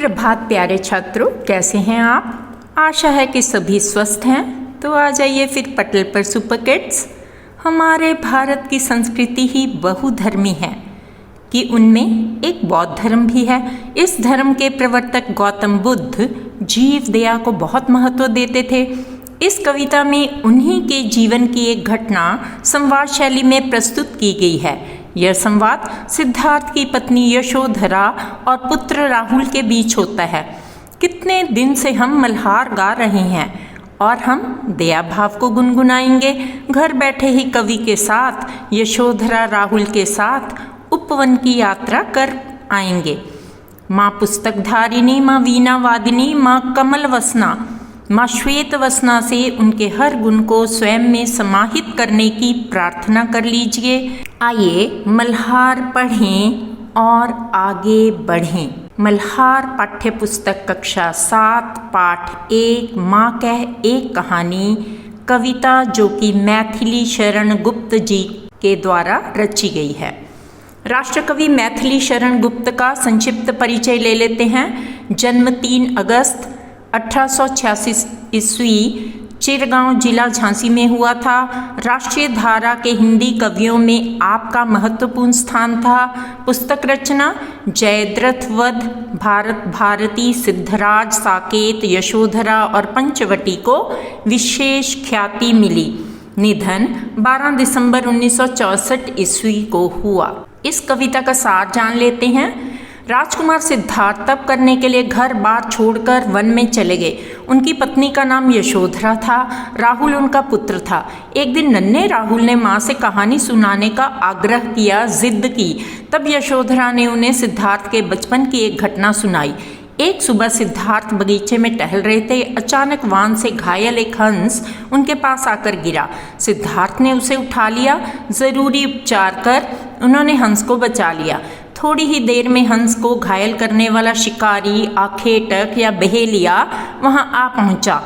सुप्रभात प्यारे छात्रों, कैसे हैं आप? आशा है कि सभी स्वस्थ हैं। तो आ जाइए फिर पटल पर सुपर किड्स। हमारे भारत की संस्कृति ही बहुधर्मी है कि उनमें एक बौद्ध धर्म भी है। इस धर्म के प्रवर्तक गौतम बुद्ध जीव दया को बहुत महत्व देते थे। इस कविता में उन्हीं के जीवन की एक घटना संवाद शैली में प्रस्तुत की गई है। यह संवाद सिद्धार्थ की पत्नी यशोधरा और पुत्र राहुल के बीच होता है। कितने दिन से हम मल्हार गा रहे हैं और हम दया भाव को गुनगुनाएंगे। घर बैठे ही कवि के साथ यशोधरा राहुल के साथ उपवन की यात्रा कर आएंगे। माँ पुस्तक धारिणी, माँ वीणा वादिनी, माँ कमल वसना, माँ श्वेत वसना से उनके हर गुण को स्वयं में समाहित करने की प्रार्थना कर लीजिए। आइए मल्हार पढ़ें और आगे बढ़ें। मल्हार पाठ्य पुस्तक कक्षा 7 पाठ 1 माँ कह एक कहानी, कविता जो कि मैथिली शरण गुप्त जी के द्वारा रची गई है। राष्ट्रकवि मैथिली शरण गुप्त का संक्षिप्त परिचय ले लेते हैं। जन्म 3 अगस्त 1886 ईस्वी, चिरगांव जिला झांसी में हुआ था। राष्ट्रीय धारा के हिंदी कवियों में आपका महत्वपूर्ण स्थान था। पुस्तक रचना जयद्रथ वध, भारत भारती, सिद्धराज, साकेत, यशोधरा और पंचवटी को विशेष ख्याति मिली। निधन 12 दिसंबर 1964 ईस्वी को हुआ। इस कविता का सार जान लेते हैं। राजकुमार सिद्धार्थ तप करने के लिए घर बार छोड़कर वन में चले गए। उनकी पत्नी का नाम यशोधरा था। राहुल उनका पुत्र था। एक दिन नन्हे राहुल ने माँ से कहानी सुनाने का आग्रह किया, जिद की। तब यशोधरा ने उन्हें सिद्धार्थ के बचपन की एक घटना सुनाई। एक सुबह सिद्धार्थ बगीचे में टहल रहे थे। अचानक वान से घायल एक हंस उनके पास आकर गिरा। सिद्धार्थ ने उसे उठा लिया। जरूरी उपचार कर उन्होंने हंस को बचा लिया। थोड़ी ही देर में हंस को घायल करने वाला शिकारी, आखेटक या बहेलिया वहां आ पहुंचा।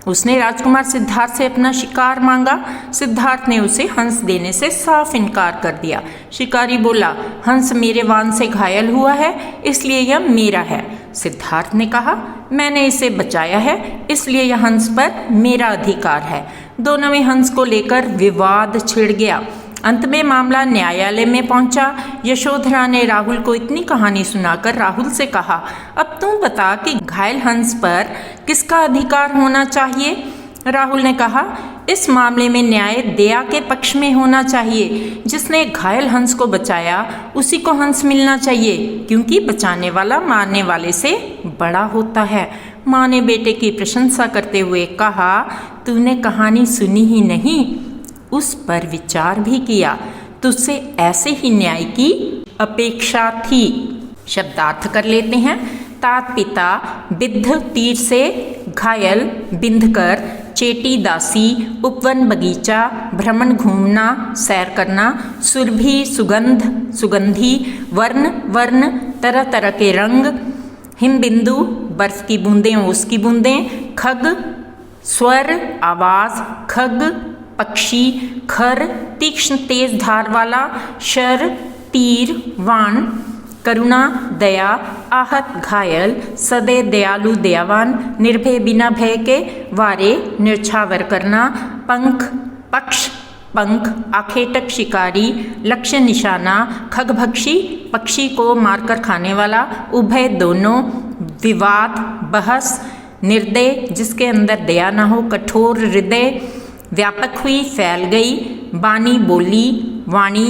उसने राजकुमार सिद्धार्थ से अपना शिकार मांगा। सिद्धार्थ ने उसे हंस देने से साफ इनकार कर दिया। शिकारी बोला, हंस मेरे वान से घायल हुआ है, इसलिए यह मेरा है। सिद्धार्थ ने कहा, मैंने इसे बचाया है, इसलिए यह हंस पर मेरा अधिकार है। दोनों में हंस को लेकर विवाद छिड़ गया। अंत में मामला न्यायालय में पहुंचा। यशोधरा ने राहुल को इतनी कहानी सुनाकर राहुल से कहा, अब तुम बता कि घायल हंस पर किसका अधिकार होना चाहिए? राहुल ने कहा, इस मामले में न्याय दया के पक्ष में होना चाहिए। जिसने घायल हंस को बचाया उसी को हंस मिलना चाहिए, क्योंकि बचाने वाला मारने वाले से बड़ा होता है। माँ ने बेटे की प्रशंसा करते हुए कहा, तूने कहानी सुनी ही नहीं, उस पर विचार भी किया। तुझसे ऐसे ही न्याय की अपेक्षा थी। शब्दार्थ कर लेते हैं। तात पिता, बिद्ध तीर से घायल, बिंधकर, चेटी दासी, उपवन बगीचा, भ्रमण घूमना, सैर करना, सुरभि सुगंध, सुगंधी, वर्ण वर्ण, तरह तरह के रंग, हिमबिंदु बर्फ की बूंदें, ओस की बूंदें, खग स्वर आवाज, खग पक्षी, खर तीक्ष्ण तेज धार वाला, शर तीर वाण, करुणा दया, आहत घायल, सदै दयालु दयावान, निर्भय बिना भय के, वारे न्यौछावर करना, पंख पक्ष पंख, आखेटक शिकारी, लक्ष्य निशाना, खगभक्षी पक्षी को मारकर खाने वाला, उभय दोनों, विवाद बहस, निर्दय जिसके अंदर दया न हो, कठोर हृदय, व्यापक हुई फैल गई, बानी बोली, वाणी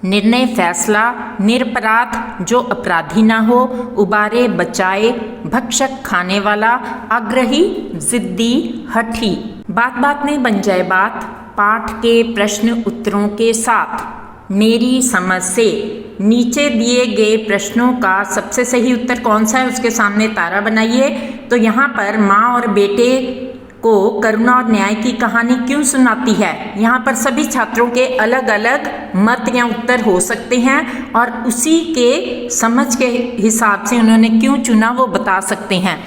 निर्णय फैसला, निरपराध जो अपराधी ना हो, उबारे बचाए, भक्षक खाने वाला, आग्रही जिद्दी हठी। बात बात में बन जाए बात। पाठ के प्रश्न उत्तरों के साथ मेरी समझ से नीचे दिए गए प्रश्नों का सबसे सही उत्तर कौन सा है उसके सामने तारा बनाइए। तो यहाँ पर माँ और बेटे को करुणा और न्याय की कहानी क्यों सुनाती है, यहाँ पर सभी छात्रों के अलग अलग मत या उत्तर हो सकते हैं और उसी के समझ के हिसाब से उन्होंने क्यों चुना वो बता सकते हैं।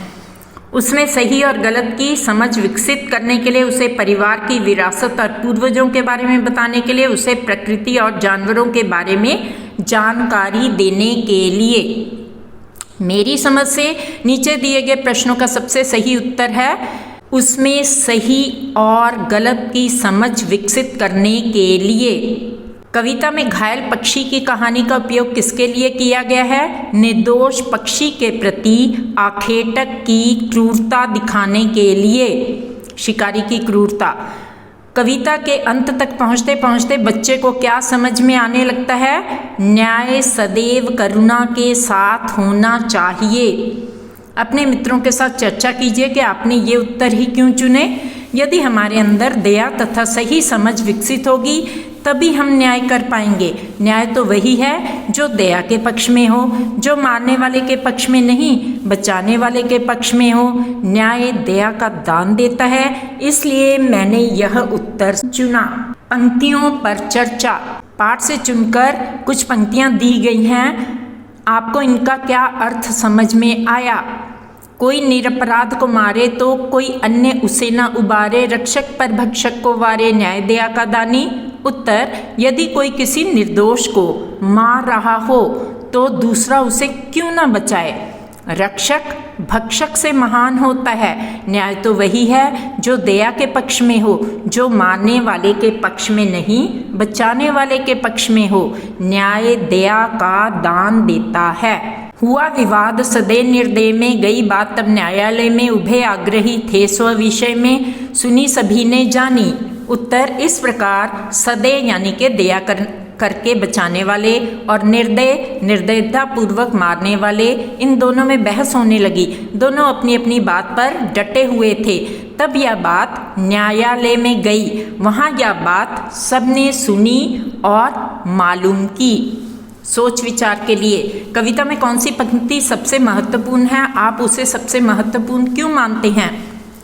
उसमें सही और गलत की समझ विकसित करने के लिए उसे परिवार की विरासत और पूर्वजों के बारे में बताने के लिए उसे प्रकृति और जानवरों के बारे में जानकारी देने के लिए मेरी समझ से नीचे दिए गए प्रश्नों का सबसे सही उत्तर है उसमें सही और गलत की समझ विकसित करने के लिए। कविता में घायल पक्षी की कहानी का उपयोग किसके लिए किया गया है? निर्दोष पक्षी के प्रति आखेटक की क्रूरता दिखाने के लिए, शिकारी की क्रूरता। कविता के अंत तक पहुंचते पहुंचते बच्चे को क्या समझ में आने लगता है? न्याय सदैव करुणा के साथ होना चाहिए। अपने मित्रों के साथ चर्चा कीजिए कि आपने ये उत्तर ही क्यों चुने। यदि हमारे अंदर दया तथा सही समझ विकसित होगी तभी हम न्याय कर पाएंगे। न्याय तो वही है जो दया के पक्ष में हो, जो मारने वाले के पक्ष में नहीं, बचाने वाले के पक्ष में हो। न्याय दया का दान देता है, इसलिए मैंने यह उत्तर चुना। पंक्तियों पर चर्चा। पाठ से चुनकर कुछ पंक्तियां दी गई हैं, आपको इनका क्या अर्थ समझ में आया? कोई निरपराध को मारे तो कोई अन्य उसे न उबारे, रक्षक पर भक्षक को वारे, न्याय दया का दानी। उत्तर, यदि कोई किसी निर्दोष को मार रहा हो तो दूसरा उसे क्यों न बचाए? रक्षक भक्षक से महान होता है। न्याय तो वही है जो दया के पक्ष में हो, जो मारने वाले के पक्ष में नहीं, बचाने वाले के पक्ष में हो। न्याय दया का दान देता है। हुआ विवाद सदे निर्दय में, गई बात तब न्यायालय में, उभय आग्रही थे स्व विषय में, सुनी सभी ने जानी। उत्तर, इस प्रकार सदय यानी के दया करके बचाने वाले और निर्दय निर्दयता पूर्वक मारने वाले, इन दोनों में बहस होने लगी। दोनों अपनी अपनी बात पर डटे हुए थे। तब यह बात न्यायालय में गई। वहाँ यह बात सबने सुनी और मालूम की। सोच विचार के लिए कविता में कौन सी पंक्ति सबसे महत्वपूर्ण है? आप उसे सबसे महत्वपूर्ण क्यों मानते हैं?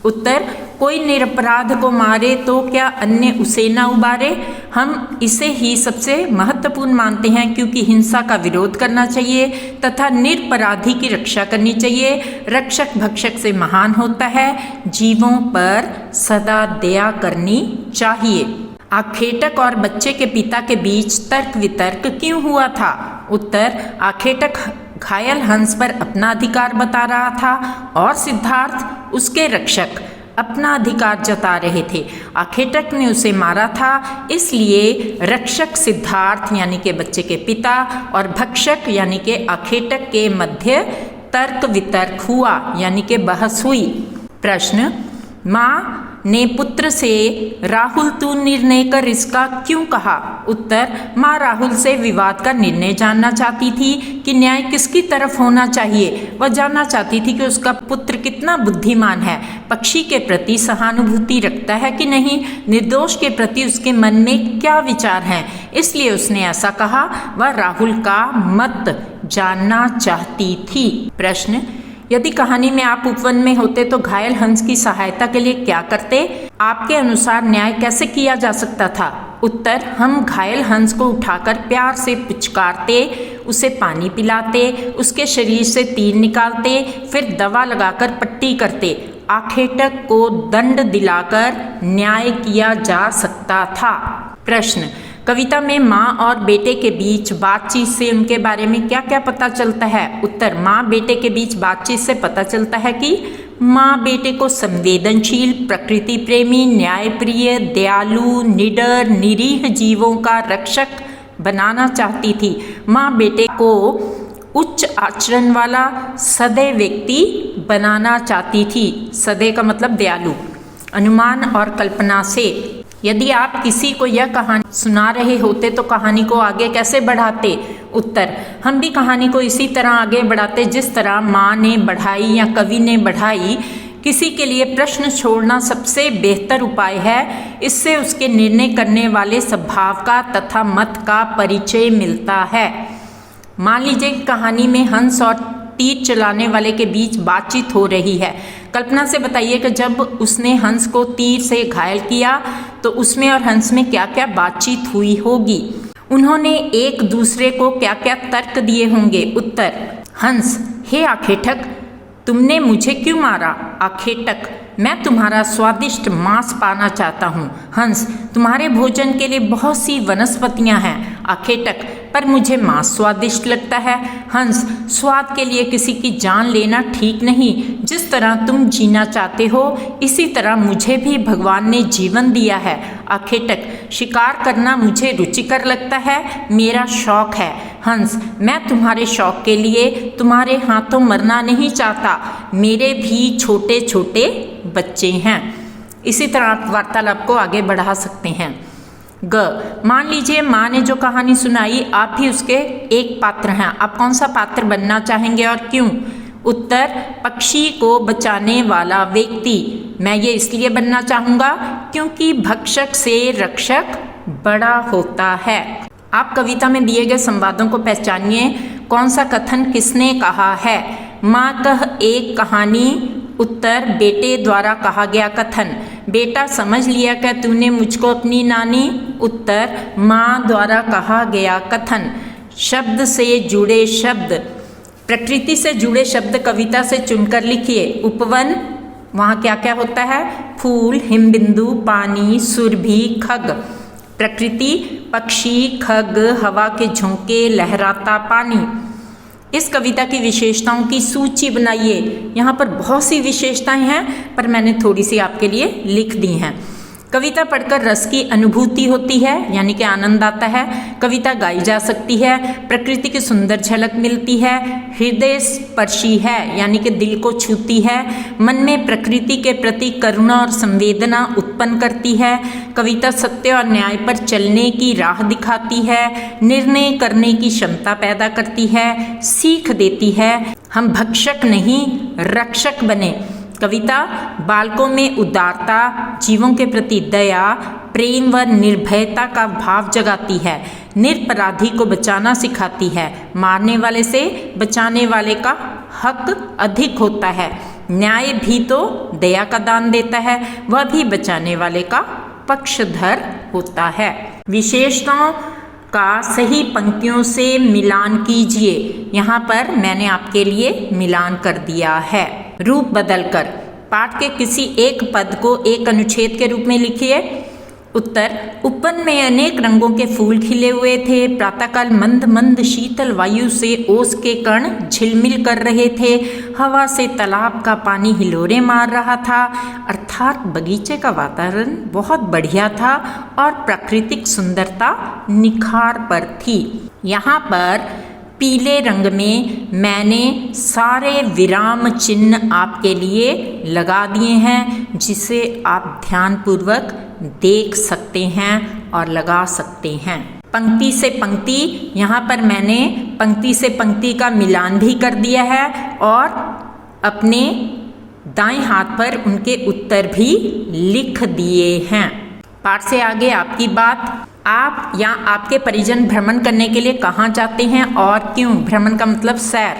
उत्तर, कोई निरपराध को मारे तो क्या अन्य उसे न उबारे। हम इसे ही सबसे महत्वपूर्ण मानते हैं क्योंकि हिंसा का विरोध करना चाहिए तथा निरपराधी की रक्षा करनी चाहिए। रक्षक भक्षक से महान होता है। जीवों पर सदा दया करनी चाहिए। आखेटक और बच्चे के पिता के बीच तर्क वितर्क क्यों हुआ था? उत्तर, आखेटक घायल हंस पर अपना अधिकार बता रहा था और सिद्धार्थ उसके रक्षक अपना अधिकार जता रहे थे। आखेटक ने उसे मारा था, इसलिए रक्षक सिद्धार्थ यानी के बच्चे के पिता और भक्षक यानी के आखेटक के मध्य तर्क वितर्क हुआ यानी के बहस हुई। प्रश्न, माँ ने पुत्र से राहुल तू निर्णय कर इसका क्यों कहा? उत्तर, माँ राहुल से विवाद का निर्णय जानना चाहती थी कि न्याय किसकी तरफ होना चाहिए। वह जानना चाहती थी कि उसका पुत्र कितना बुद्धिमान है, पक्षी के प्रति सहानुभूति रखता है कि नहीं, निर्दोष के प्रति उसके मन में क्या विचार हैं। इसलिए उसने ऐसा कहा। वह राहुल का मत जानना चाहती थी। प्रश्न, यदि कहानी में आप उपवन में होते तो घायल हंस की सहायता के लिए क्या करते? आपके अनुसार न्याय कैसे किया जा सकता था? उत्तर, हम घायल हंस को उठाकर प्यार से पुचकारते, उसे पानी पिलाते, उसके शरीर से तीर निकालते, फिर दवा लगाकर पट्टी करते। आखेटक को दंड दिलाकर न्याय किया जा सकता था। प्रश्न, कविता में माँ और बेटे के बीच बातचीत से उनके बारे में क्या क्या पता चलता है? उत्तर, माँ बेटे के बीच बातचीत से पता चलता है कि माँ बेटे को संवेदनशील, प्रकृति प्रेमी, न्यायप्रिय, दयालु, निडर, निरीह जीवों का रक्षक बनाना चाहती थी। माँ बेटे को उच्च आचरण वाला सदैव व्यक्ति बनाना चाहती थी। सदैव का मतलब दयालु। अनुमान और कल्पना से, यदि आप किसी को यह कहानी सुना रहे होते तो कहानी को आगे कैसे बढ़ाते? उत्तर, हम भी कहानी को इसी तरह आगे बढ़ाते जिस तरह माँ ने बढ़ाई या कवि ने बढ़ाई। किसी के लिए प्रश्न छोड़ना सबसे बेहतर उपाय है। इससे उसके निर्णय करने वाले स्वभाव का तथा मत का परिचय मिलता है। मान लीजिए कहानी में हंस और तीर चलाने वाले के बीच बातचीत हो रही है। कल्पना से बताइए कि जब उसने हंस को तीर से घायल किया तो उसमें और हंस में क्या क्या बातचीत हुई होगी। उन्होंने एक दूसरे को क्या क्या तर्क दिए होंगे। उत्तर, हंस, हे आखेटक, तुमने मुझे क्यों मारा? आखेटक, मैं तुम्हारा स्वादिष्ट मांस पाना चाहता हूँ। हंस, तुम्हारे भोजन के लिए बहुत सी वनस्पतियाँ हैं। आखेटक पर मुझे मांस स्वादिष्ट लगता है। हंस स्वाद के लिए किसी की जान लेना ठीक नहीं। जिस तरह तुम जीना चाहते हो इसी तरह मुझे भी भगवान ने जीवन दिया है। आखेटक शिकार करना मुझे रुचिकर लगता है, मेरा शौक है। हंस मैं तुम्हारे शौक के लिए तुम्हारे हाथों मरना नहीं चाहता, मेरे भी छोटे छोटे बच्चे हैं। इसी तरह आप वार्तालाप को आगे बढ़ा सकते हैं। ग मान लीजिए माँ ने जो कहानी सुनाई आप भी उसके एक पात्र हैं, आप कौन सा पात्र बनना चाहेंगे और क्यों? उत्तर पक्षी को बचाने वाला व्यक्ति। मैं ये इसलिए बनना चाहूँगा क्योंकि भक्षक से रक्षक बड़ा होता है। आप कविता में दिए गए संवादों को पहचानिए। कौन सा कथन किसने कहा है? माँ कह एक कहानी। उत्तर बेटे द्वारा कहा गया कथन। बेटा समझ लिया क्या तूने मुझको अपनी नानी? उत्तर माँ द्वारा कहा गया कथन। शब्द से जुड़े शब्द, प्रकृति से जुड़े शब्द कविता से चुनकर लिखिए। उपवन, वहाँ क्या क्या होता है? फूल, हिमबिंदु, पानी, सुरभि, खग। प्रकृति पक्षी, खग, हवा के झोंके, लहराता पानी। इस कविता की विशेषताओं की सूची बनाइए। यहाँ पर बहुत सी विशेषताएं हैं पर मैंने थोड़ी सी आपके लिए लिख दी हैं। कविता पढ़कर रस की अनुभूति होती है यानी कि आनंद आता है। कविता गाई जा सकती है, प्रकृति की सुंदर झलक मिलती है, हृदय स्पर्शी है यानी कि दिल को छूती है, मन में प्रकृति के प्रति करुणा और संवेदना उत्पन्न करती है। कविता सत्य और न्याय पर चलने की राह दिखाती है, निर्णय करने की क्षमता पैदा करती है, सीख देती है। हम भक्षक नहीं रक्षक बने। कविता बालकों में उदारता, जीवों के प्रति दया, प्रेम व निर्भयता का भाव जगाती है, निरपराधी को बचाना सिखाती है, मारने वाले से बचाने वाले का हक अधिक होता है, न्याय भी तो दया का दान देता है, वह भी बचाने वाले का पक्षधर होता है। विशेषताओं का सही पंक्तियों से मिलान कीजिए। यहाँ पर मैंने आपके लिए मिलान कर दिया है। रूप बदलकर पाठ के किसी एक पद को एक अनुच्छेद के रूप में लिखिए। उत्तर उपवन में अनेक रंगों के फूल खिले हुए थे। प्रातःकाल मंद मंद शीतल वायु से ओस के कण झिलमिल कर रहे थे। हवा से तालाब का पानी हिलोरे मार रहा था। अर्थात बगीचे का वातावरण बहुत बढ़िया था और प्राकृतिक सुंदरता निखार पर थी। यहाँ पर पीले रंग में मैंने सारे विराम चिन्ह आपके लिए लगा दिए हैं जिसे आप ध्यानपूर्वक देख सकते हैं और लगा सकते हैं। पंक्ति से पंक्ति, यहाँ पर मैंने पंक्ति से पंक्ति का मिलान भी कर दिया है और अपने दाएं हाथ पर उनके उत्तर भी लिख दिए हैं। पाठ से आगे आपकी बात। आप या आपके परिजन भ्रमण करने के लिए कहाँ जाते हैं और क्यों? भ्रमण का मतलब सैर।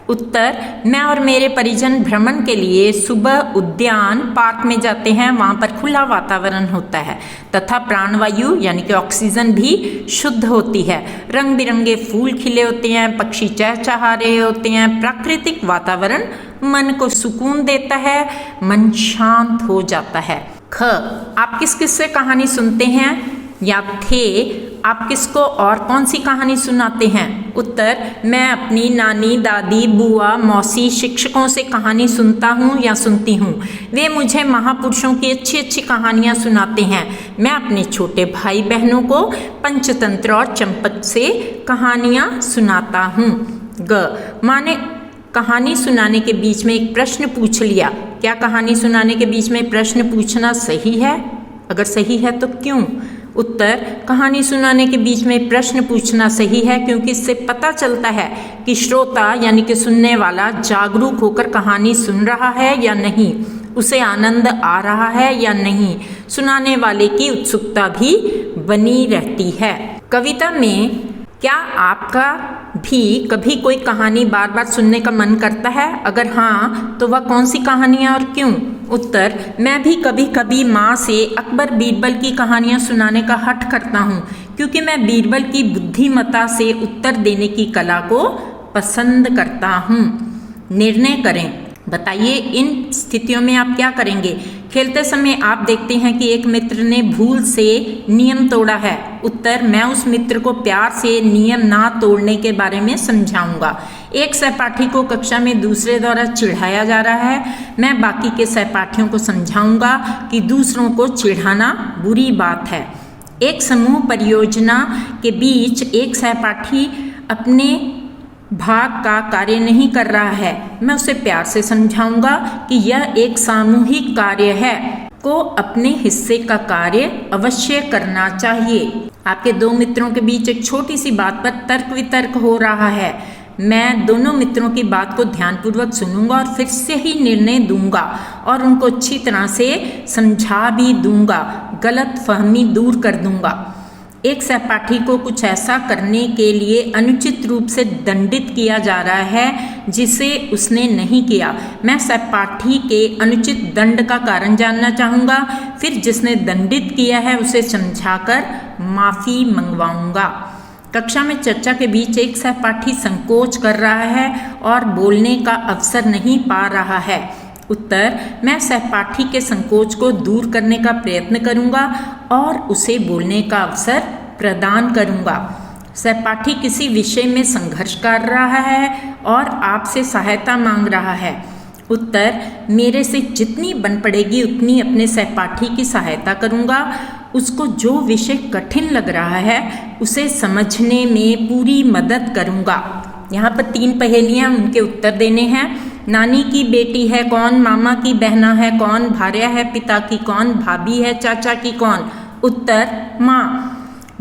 उत्तर मैं और मेरे परिजन भ्रमण के लिए सुबह उद्यान पार्क में जाते हैं। वहाँ पर खुला वातावरण होता है तथा प्राणवायु यानी कि ऑक्सीजन भी शुद्ध होती है। रंग बिरंगे फूल खिले होते हैं, पक्षी चहचहा रहे होते हैं। प्राकृतिक वातावरण मन को सुकून देता है, मन शांत हो जाता है। ख आप किस किस से कहानी सुनते हैं या थे? आप किसको और कौन सी कहानी सुनाते हैं? उत्तर मैं अपनी नानी, दादी, बुआ, मौसी, शिक्षकों से कहानी सुनता हूँ या सुनती हूँ। वे मुझे महापुरुषों की अच्छी अच्छी कहानियाँ सुनाते हैं। मैं अपने छोटे भाई बहनों को पंचतंत्र और चंपक से कहानियाँ सुनाता हूँ। ग माँ ने कहानी सुनाने के बीच में एक प्रश्न पूछ लिया। क्या कहानी सुनाने के बीच में प्रश्न पूछना सही है? अगर सही है तो क्यों? उत्तर कहानी सुनाने के बीच में प्रश्न पूछना सही है क्योंकि इससे पता चलता है कि श्रोता यानी कि सुनने वाला जागरूक होकर कहानी सुन रहा है या नहीं, उसे आनंद आ रहा है या नहीं। सुनाने वाले की उत्सुकता भी बनी रहती है। कविता में क्या आपका भी कभी कोई कहानी बार बार सुनने का मन करता है? अगर हाँ तो वह कौन सी कहानी है और क्यों? उत्तर मैं भी कभी कभी माँ से अकबर बीरबल की कहानियाँ सुनाने का हठ करता हूँ क्योंकि मैं बीरबल की बुद्धिमत्ता से उत्तर देने की कला को पसंद करता हूँ। निर्णय करें। बताइए इन स्थितियों में आप क्या करेंगे। खेलते समय आप देखते हैं कि एक मित्र ने भूल से नियम तोड़ा है। उत्तर, मैं उस मित्र को प्यार से नियम ना तोड़ने के बारे में समझाऊंगा। एक सहपाठी को कक्षा में दूसरे द्वारा चिढ़ाया जा रहा है। मैं बाकी के सहपाठियों को समझाऊंगा कि दूसरों को चिढ़ाना बुरी बात है। एक समूह परियोजना के बीच एक सहपाठी अपने भाग का कार्य नहीं कर रहा है। मैं उसे प्यार से समझाऊंगा कि यह एक सामूहिक कार्य है, को अपने हिस्से का कार्य अवश्य करना चाहिए। आपके दो मित्रों के बीच एक छोटी सी बात पर तर्क वितर्क हो रहा है। मैं दोनों मित्रों की बात को ध्यानपूर्वक सुनूंगा और फिर से ही निर्णय दूंगा और उनको अच्छी तरह से समझा भी दूंगा, गलत फहमी दूर कर दूंगा। एक सहपाठी को कुछ ऐसा करने के लिए अनुचित रूप से दंडित किया जा रहा है जिसे उसने नहीं किया। मैं सहपाठी के अनुचित दंड का कारण जानना चाहूँगा, फिर जिसने दंडित किया है उसे समझाकर माफ़ी मंगवाऊंगा। कक्षा में चर्चा के बीच एक सहपाठी संकोच कर रहा है और बोलने का अवसर नहीं पा रहा है। उत्तर, मैं सहपाठी के संकोच को दूर करने का प्रयत्न करूंगा और उसे बोलने का अवसर प्रदान करूंगा। सहपाठी किसी विषय में संघर्ष कर रहा है और आपसे सहायता मांग रहा है। उत्तर, मेरे से जितनी बन पड़ेगी उतनी अपने सहपाठी की सहायता करूंगा। उसको जो विषय कठिन लग रहा है उसे समझने में पूरी मदद करूंगा। यहाँ पर 3 पहेलियाँ, उनके उत्तर देने हैं। नानी की बेटी है कौन, मामा की बहना है कौन, भार्या है पिता की कौन, भाभी है चाचा की कौन। उत्तर, माँ।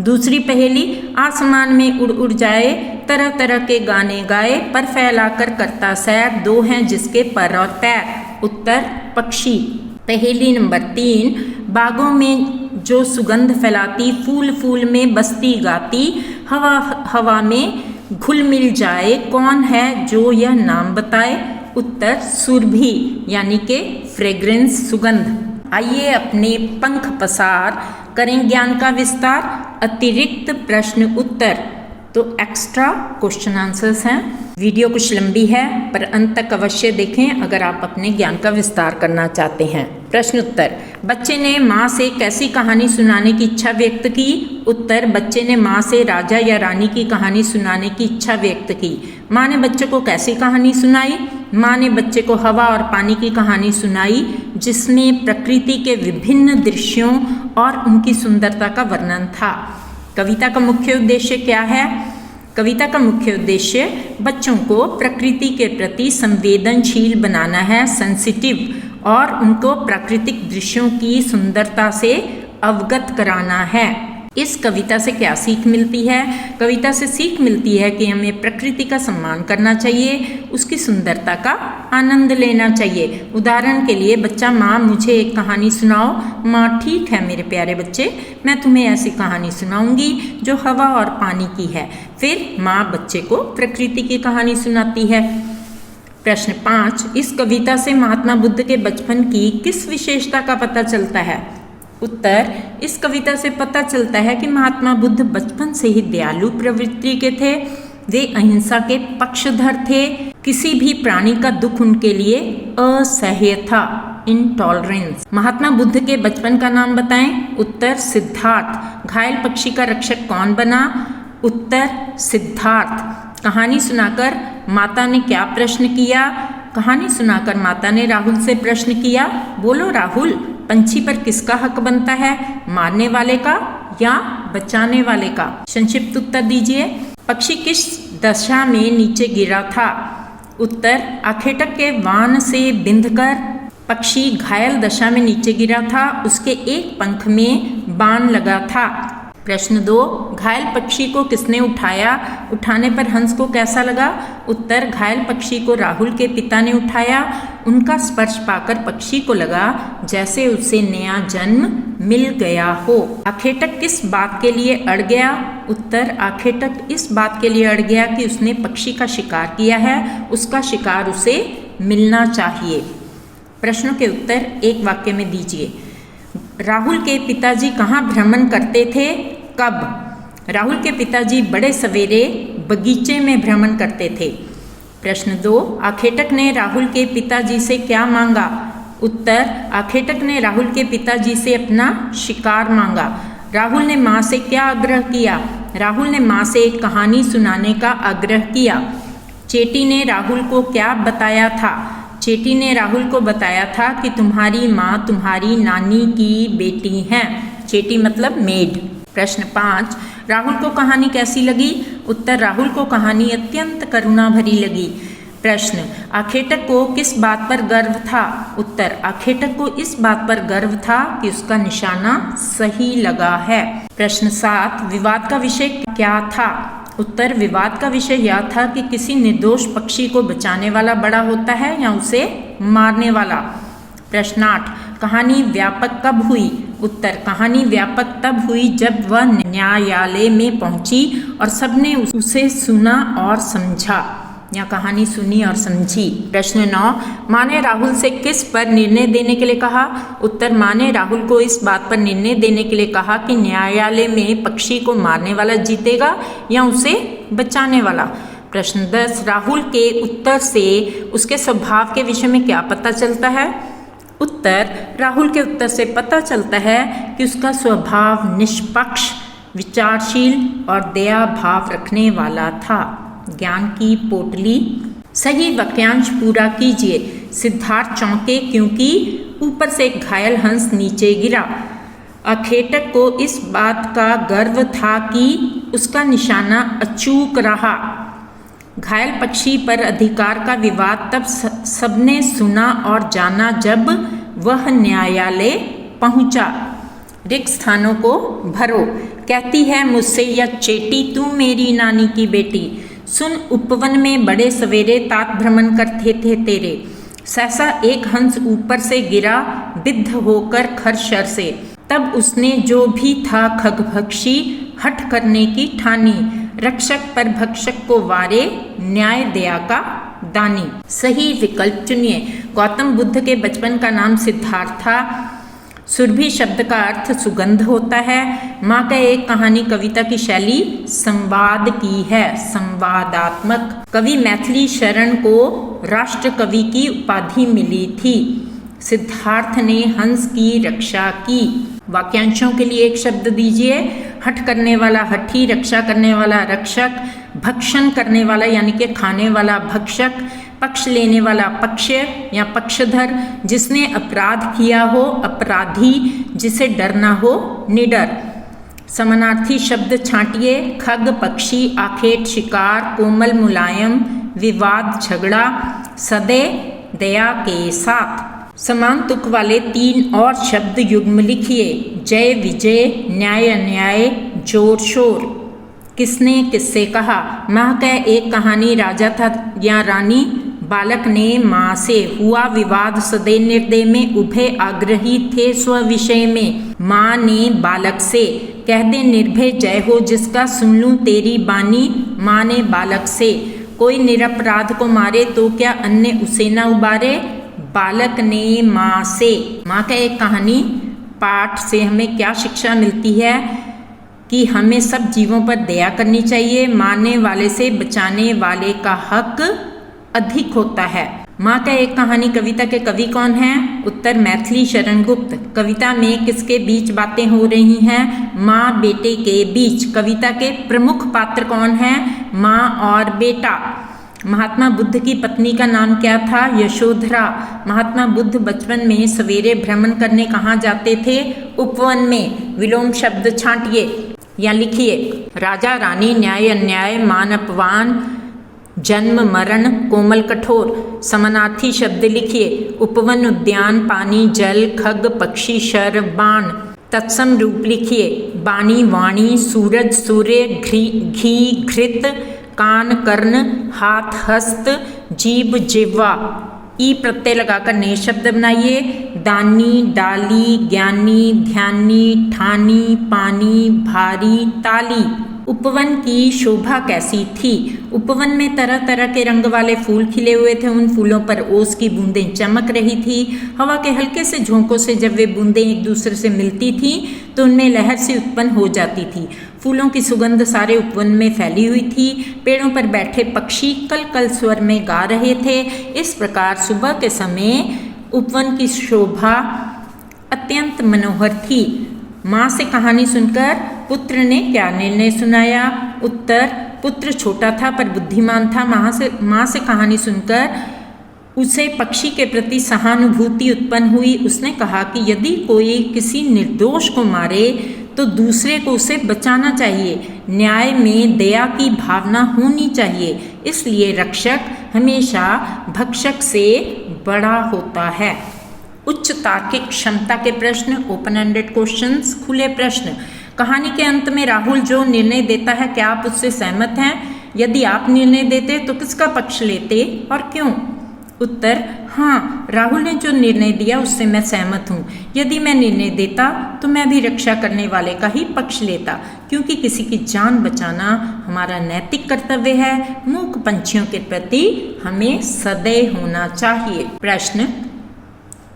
दूसरी पहेली, आसमान में उड़ उड़ जाए, तरह तरह के गाने गाए, पर फैलाकर करता सैर, 2 हैं जिसके पर और पैर। उत्तर, पक्षी। पहेली नंबर 3, बागों में जो सुगंध फैलाती, फूल फूल में बसती गाती, हवा हवा में घुल मिल जाए, कौन है जो यह नाम बताए। उत्तर, सुरभि यानी के फ्रेग्रेंस, सुगंध। आइए अपने पंख पसार करें ज्ञान का विस्तार। अतिरिक्त प्रश्न उत्तर, तो एक्स्ट्रा क्वेश्चन आंसर्स हैं। वीडियो कुछ लंबी है पर अंत तक अवश्य देखें अगर आप अपने ज्ञान का विस्तार करना चाहते हैं। प्रश्न उत्तर, बच्चे ने माँ से कैसी कहानी सुनाने की इच्छा व्यक्त की। उत्तर, बच्चे ने माँ से राजा या रानी की कहानी सुनाने की इच्छा व्यक्त की। माँ ने बच्चे को कैसी कहानी सुनाई। माँ ने बच्चे को हवा और पानी की कहानी सुनाई जिसमें प्रकृति के विभिन्न दृश्यों और उनकी सुंदरता का वर्णन था। कविता का मुख्य उद्देश्य क्या है। कविता का मुख्य उद्देश्य बच्चों को प्रकृति के प्रति संवेदनशील बनाना है, सेंसिटिव, और उनको प्राकृतिक दृश्यों की सुंदरता से अवगत कराना है। इस कविता से क्या सीख मिलती है। कविता से सीख मिलती है कि हमें प्रकृति का सम्मान करना चाहिए, उसकी सुंदरता का आनंद लेना चाहिए। उदाहरण के लिए बच्चा, माँ मुझे एक कहानी सुनाओ। माँ, ठीक है मेरे प्यारे बच्चे, मैं तुम्हें ऐसी कहानी सुनाऊंगी जो हवा और पानी की है। फिर माँ बच्चे को प्रकृति की कहानी सुनाती है। प्रश्न 5, इस कविता से महात्मा बुद्ध के बचपन की किस विशेषता का पता चलता है। उत्तर, इस कविता से पता चलता है कि महात्मा बुद्ध बचपन से ही दयालु प्रवृत्ति के थे। वे अहिंसा के पक्षधर थे। किसी भी प्राणी का दुख उनके लिए असह्य था, इनटॉलरेंस। महात्मा बुद्ध के बचपन का नाम बताएं। उत्तर, सिद्धार्थ। घायल पक्षी का रक्षक कौन बना। उत्तर, सिद्धार्थ। कहानी सुनाकर माता ने क्या प्रश्न किया। कहानी सुनाकर माता ने राहुल से प्रश्न किया, बोलो राहुल, पंछी पर किसका हक बनता है, मारने वाले का या बचाने वाले का। संक्षिप्त उत्तर दीजिए। पक्षी किस दशा में नीचे गिरा था। उत्तर, आखेटक के वान से बिंधकर पक्षी घायल दशा में नीचे गिरा था। उसके एक पंख में बाण लगा था। प्रश्न 2, घायल पक्षी को किसने उठाया। उठाने पर हंस को कैसा लगा। उत्तर, घायल पक्षी को राहुल के पिता ने उठाया। उनका स्पर्श पाकर पक्षी को लगा जैसे उसे नया जन्म मिल गया हो। आखेटक किस बात के लिए अड़ गया। उत्तर, आखेटक इस बात के लिए अड़ गया कि उसने पक्षी का शिकार किया है, उसका शिकार उसे मिलना चाहिए। प्रश्नों के उत्तर एक वाक्य में दीजिए। राहुल के पिताजी कहाँ भ्रमण करते थे, कब। राहुल के पिताजी बड़े सवेरे बगीचे में भ्रमण करते थे। प्रश्न 2, आखेटक ने राहुल के पिताजी से क्या मांगा? उत्तर, आखेटक ने राहुल के पिताजी से अपना शिकार मांगा। राहुल ने माँ से क्या आग्रह किया? राहुल ने माँ से एक कहानी सुनाने का आग्रह किया। चेटी ने राहुल को क्या बताया था? चेटी ने राहुल को बताया था कि तुम्हारी माँ तुम्हारी नानी की बेटी हैं। चेटी मतलब मेड। प्रश्न 5, राहुल को कहानी कैसी लगी? उत्तर, राहुल को कहानी अत्यंत करुणा भरी लगी। प्रश्न, आखेटक को किस बात पर गर्व था? उत्तर, आखेटक को इस बात पर गर्व था कि उसका निशाना सही लगा है। प्रश्न 7, विवाद का विषय क्या था? उत्तर, विवाद का विषय यह था कि किसी निर्दोष पक्षी को बचाने वाला बड़ा होता है या उसे मारने वाला। प्रश्न 8, कहानी व्यापक कब हुई? उत्तर, कहानी व्यापक तब हुई जब वह न्यायालय में पहुंची और सबने उसे सुना और समझा, या कहानी सुनी और समझी। प्रश्न 9, माँ ने राहुल से किस पर निर्णय देने के लिए कहा? उत्तर, माँ ने राहुल को इस बात पर निर्णय देने के लिए कहा कि न्यायालय में पक्षी को मारने वाला जीतेगा या उसे बचाने वाला। प्रश्न 10, राहुल के उत्तर से उसके स्वभाव के विषय में क्या पता चलता है? उत्तर, राहुल के उत्तर से पता चलता है कि उसका स्वभाव निष्पक्ष, विचारशील और दया भाव रखने वाला था। ज्ञान की पोटली। सही वाक्यांश पूरा कीजिए। सिद्धार्थ चौंके क्योंकि ऊपर से एक घायल हंस नीचे गिरा। आखेटक को इस बात का गर्व था कि उसका निशाना अचूक रहा। घायल पक्षी पर अधिकार का विवाद तब सबने सुना और जाना जब वह न्यायालय पहुंचा। रिक्त स्थानों को भरो। कहती है मुझसे यह चेटी, तू मेरी नानी की बेटी, सुन उपवन में बड़े सवेरे तात भ्रमण करते थे तेरे। सहसा एक हंस ऊपर से गिरा बिद्ध होकर खरशर से। तब उसने जो भी था खगभक्षी हठ करने की ठानी। रक्षक पर भक्षक को वारे, न्याय दया का दानी। सही विकल्प चुनिए। गौतम बुद्ध के बचपन का नाम सिद्धार्थ था। सुरभि शब्द का अर्थ सुगंध होता है। माँ का एक कहानी कविता की शैली संवाद की है, संवादात्मक। कवि मैथिली शरण को राष्ट्र कवि की उपाधि मिली थी। सिद्धार्थ ने हंस की रक्षा की। वाक्यांशों के लिए एक शब्द दीजिए। हठ करने वाला हठी, रक्षा करने वाला रक्षक, भक्षण करने वाला यानी कि खाने वाला भक्षक, पक्ष लेने वाला पक्ष या पक्षधर, जिसने अपराध किया हो अपराधी, जिसे डरना हो निडर। समानार्थी शब्द छांटिए। खग पक्षी, आखेट शिकार, कोमल मुलायम, विवाद झगड़ा, सदै दया के साथ। समान तुक वाले 3 और शब्द युग्म लिखिए। जय विजय, न्याय अन्याय, जोर शोर। किसने किससे कहा? माँ का एक कहानी राजा था या रानी। बालक ने माँ से। हुआ विवाद सदै निर्दय में, उभय आग्रही थे स्व विषय में। माँ ने बालक से। कह दे निर्भय जय हो जिसका, सुन लूं तेरी बानी। माँ ने बालक से। कोई निरपराध को मारे तो क्या अन्य उसे न उबारे। बालक ने माँ से। माँ का एक कहानी पाठ से हमें क्या शिक्षा मिलती है कि हमें सब जीवों पर दया करनी चाहिए। मारने वाले से बचाने वाले का हक अधिक होता है। माँ का एक कहानी कविता के कवि कौन हैं? उत्तर, मैथिली शरण गुप्त। कविता में किसके बीच बातें हो रही हैं? माँ बेटे के बीच। कविता के प्रमुख पात्र कौन हैं? माँ और बेटा। महात्मा बुद्ध की पत्नी का नाम क्या था? यशोधरा। महात्मा बुद्ध बचपन में सवेरे भ्रमण करने कहाँ जाते थे? उपवन में। विलोम शब्द छांटिए या लिखिए। राजा रानी, न्याय अन्याय, मान अपमान, जन्म मरण, कोमल कठोर। समानार्थी शब्द लिखिए। उपवन उद्यान, पानी जल, खग पक्षी, शर बाण। तत्सम रूप लिखिए। बाणी वाणी, सूरज सूर्य, घी घृत, कान कर्ण, हाथ हस्त, जीभ जिह्वा। ई प्रत्यय लगाकर नए शब्द बनाइए। दानी, डाली, ज्ञानी, ध्यानी, ठानी, पानी, भारी, ताली। उपवन की शोभा कैसी थी। उपवन में तरह तरह के रंग वाले फूल खिले हुए थे। उन फूलों पर ओस की बूंदें चमक रही थी। हवा के हल्के से झोंकों से जब वे बूंदें एक दूसरे से मिलती थीं तो उनमें लहर सी उत्पन्न हो जाती थी। फूलों की सुगंध सारे उपवन में फैली हुई थी। पेड़ों पर बैठे पक्षी कल कल स्वर में गा रहे थे। इस प्रकार सुबह के समय उपवन की शोभा अत्यंत मनोहर थी। माँ से कहानी सुनकर पुत्र ने क्या निर्णय सुनाया। उत्तर, पुत्र छोटा था पर बुद्धिमान था। माँ से कहानी सुनकर उसे पक्षी के प्रति सहानुभूति उत्पन्न हुई। उसने कहा कि यदि कोई किसी निर्दोष को मारे तो दूसरे को उसे बचाना चाहिए। न्याय में दया की भावना होनी चाहिए। इसलिए रक्षक हमेशा भक्षक से बड़ा होता है। उच्च तार्किक क्षमता के प्रश्न, ओपन एंडेड क्वेश्चंस, खुले प्रश्न। कहानी के अंत में राहुल जो निर्णय देता है, क्या आप उससे सहमत हैं? यदि आप निर्णय देते तो किसका पक्ष लेते और क्यों? उत्तर, हाँ, राहुल ने जो निर्णय दिया उससे मैं सहमत हूँ। यदि मैं निर्णय देता तो मैं भी रक्षा करने वाले का ही पक्ष लेता, क्योंकि किसी की जान बचाना हमारा नैतिक कर्तव्य है। मूक पंछियों के प्रति हमें सदैव होना चाहिए। प्रश्न,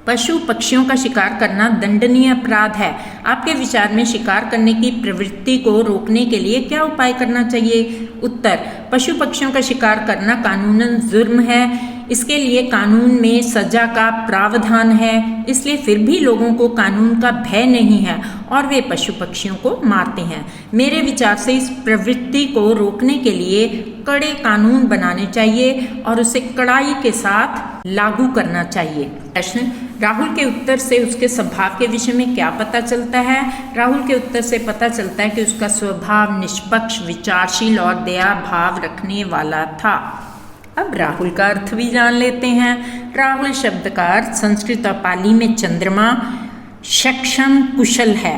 पशु पक्षियों का शिकार करना दंडनीय अपराध है। आपके विचार में शिकार करने की प्रवृत्ति को रोकने के लिए क्या उपाय करना चाहिए? उत्तर, पशु पक्षियों का शिकार करना कानूनन जुर्म है। इसके लिए कानून में सजा का प्रावधान है। इसलिए फिर भी लोगों को कानून का भय नहीं है और वे पशु पक्षियों को मारते हैं। मेरे विचार से इस प्रवृत्ति को रोकने के लिए कड़े कानून बनाने चाहिए और उसे कड़ाई के साथ लागू करना चाहिए। प्रश्न, राहुल के उत्तर से उसके स्वभाव के विषय में क्या पता चलता है? राहुल के उत्तर से पता चलता है कि उसका स्वभाव निष्पक्ष, विचारशील और दया भाव रखने वाला था। अब राहुल का अर्थ भी जान लेते हैं। राहुल शब्द का अर्थ संस्कृत और पाली में चंद्रमा, सक्षम, कुशल है।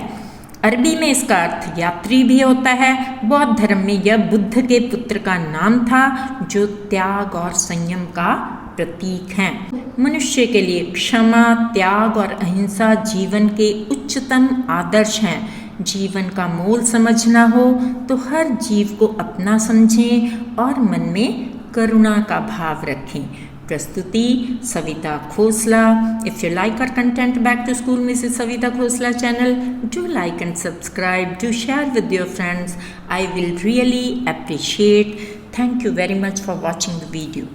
अरबी में इसका अर्थ यात्री भी होता है। बौद्ध धर्म में यह बुद्ध के पुत्र का नाम था, जो त्याग और संयम का प्रतीक हैं। मनुष्य के लिए क्षमा, त्याग और अहिंसा जीवन के उच्चतम आदर्श हैं। जीवन का मोल समझना हो तो हर जीव को अपना समझें और मन में करुणा का भाव रखें। प्रस्तुति Savita Khosla. If you like our content back to school Mrs Savita Khosla channel, do like and subscribe, do share with your friends. I will really appreciate. Thank you very much for watching the video.